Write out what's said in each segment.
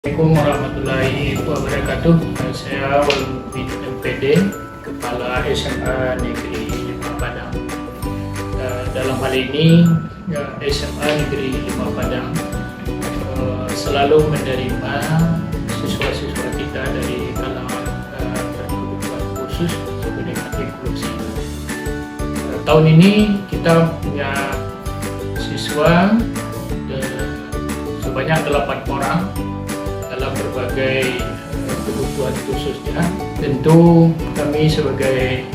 Assalamualaikum warahmatullahi wabarakatuh. Saya Waludin MPD, Kepala SMA Negeri 5 Padang. Dalam hal ini SMA Negeri 5 Padang selalu menerima siswa-siswa kita dari kalangan berkebutuhan khusus sesuai dengan inklusi. Tahun ini kita punya siswa sebanyak 8 orang dalam berbagai kebutuhan khususnya. Tentu kami sebagai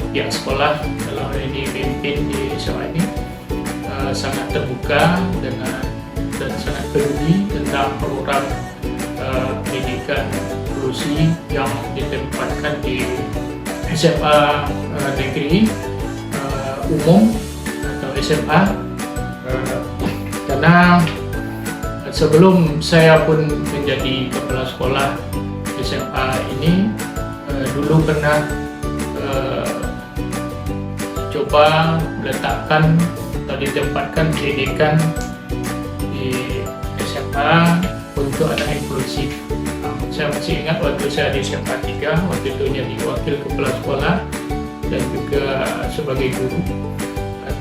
pihak sekolah, dalam hal ini pemimpin di SMA ini, sangat terbuka dan sangat peduli tentang program pendidikan inklusi yang ditempatkan di SMA negeri umum atau SMA, karena sebelum saya pun menjadi kepala sekolah SMA ini, dulu pernah coba meletakkan atau ditempatkan pendidikan di SMA untuk anak inklusif. Saya masih ingat waktu saya di SMA 3, waktu itu jadi wakil kepala sekolah dan juga sebagai guru.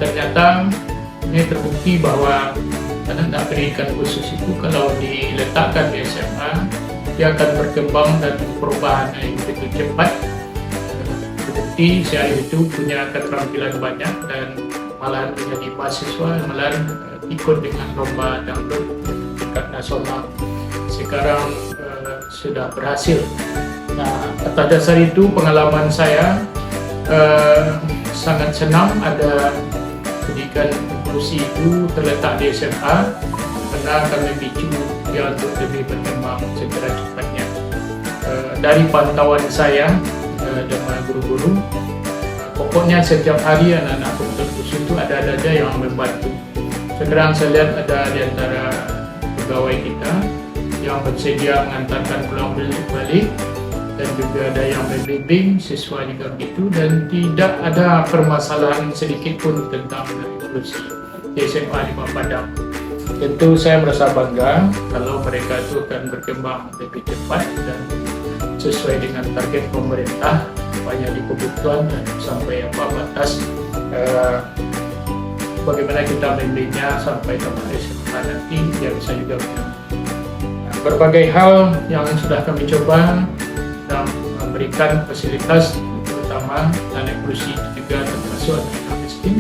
Ternyata ini terbukti bahwa anak pendidikan khusus itu kalau diletakkan di SMA, dia akan berkembang dan perubahan yang begitu cepat. Terbukti saya itu punya keterampilan banyak dan malahan menjadi mahasiswa, malahan ikut dengan lomba dangdut tingkat nasional. Sekarang sudah berhasil. Nah, atas dasar itu pengalaman saya sangat senang ada pendidikan inklusi itu terletak di SMA, karena kami picu dia untuk lebih berkembang segera cepatnya. Dari pantauan saya dengan guru-guru, pokoknya setiap hari anak-anak kebutuhan khusus itu ada aja yang membantu. Sekarang saya lihat ada di antara pegawai kita yang bersedia mengantarkan pulang balik, dan juga ada yang membimbing siswa juga begitu, dan tidak ada permasalahan sedikit pun tentang inklusi di SMA 5 Padang. Tentu saya merasa bangga kalau mereka itu akan berkembang lebih cepat dan sesuai dengan target pemerintah, banyak di kebutuhan dan sampai batas bagaimana kita membimbingnya sampai tamat SMA nanti dia bisa juga berbagai hal yang sudah kami coba dan memberikan fasilitas, terutama anak inklusi juga termasuk anak miskin.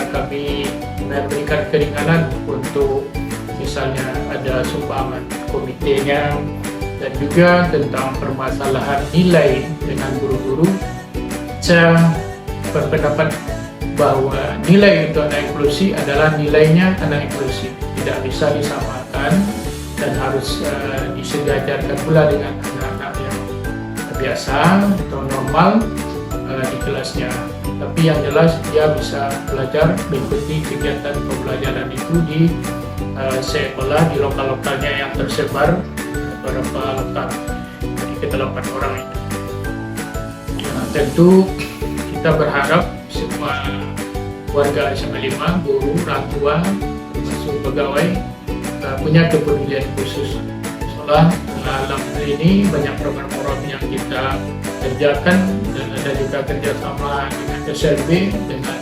Kami memberikan keringanan untuk misalnya ada sumbangan komitenya, dan juga tentang permasalahan nilai dengan guru-guru. Saya berpendapat bahwa nilai untuk anak inklusi adalah nilainya anak inklusi, tidak bisa disamakan dan harus disejajarkan pula dengan anak-anak yang biasa atau normal di kelasnya. Tapi yang jelas dia bisa belajar mengikuti kegiatan pembelajaran itu di sekolah di lokal-lokalnya yang tersebar beberapa lokal, jadi ke-8 orang itu. Tentu kita berharap semua warga SMA 5, guru, orang tua, termasuk pegawai punya kepedulian khusus. Soalnya dalam hal ini banyak program-program yang kita kerjakan, dan ada juga kerjasama dengan SLB, dengan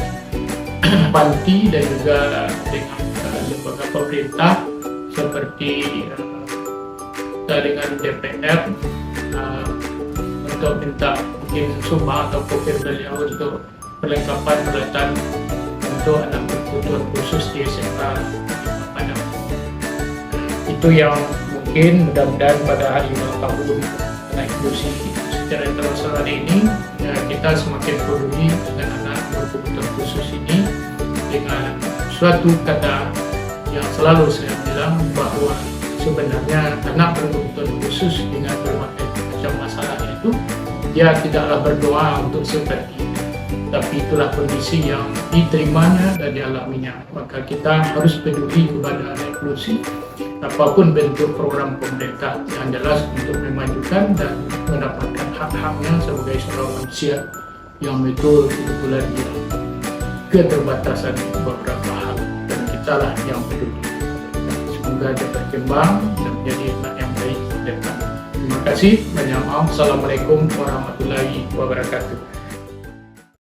panti, dan juga dengan lembaga pemerintah seperti dengan DPR untuk minta mungkin sumbang atau kopir beliau untuk perlengkapan peralatan untuk anak berkebutuhan khusus di SMA Padang. Itu yang mungkin mudah-mudahan pada hari ulang tahun anak inklusi secara internasional ini kita semakin peduli dengan anak berkebutuhan khusus ini, dengan suatu kata yang selalu saya bilang bahwa sebenarnya anak berkebutuhan khusus dengan berbagai macam masalahnya itu dia tidaklah berdoa untuk seperti itu, tapi itulah kondisi yang diterimanya dan dialaminya. Maka kita harus peduli kepada anak inklusi, apapun bentuk program pemerintah yang jelas untuk memajukan dan mendapatkan hak-haknya sebagai seorang manusia yang betul-betul dia keterbatasan beberapa hal, dan kita lah yang peduli. Semoga dia berkembang dan menjadi anak yang baik kasih, banyak maaf. Assalamualaikum warahmatullahi wabarakatuh.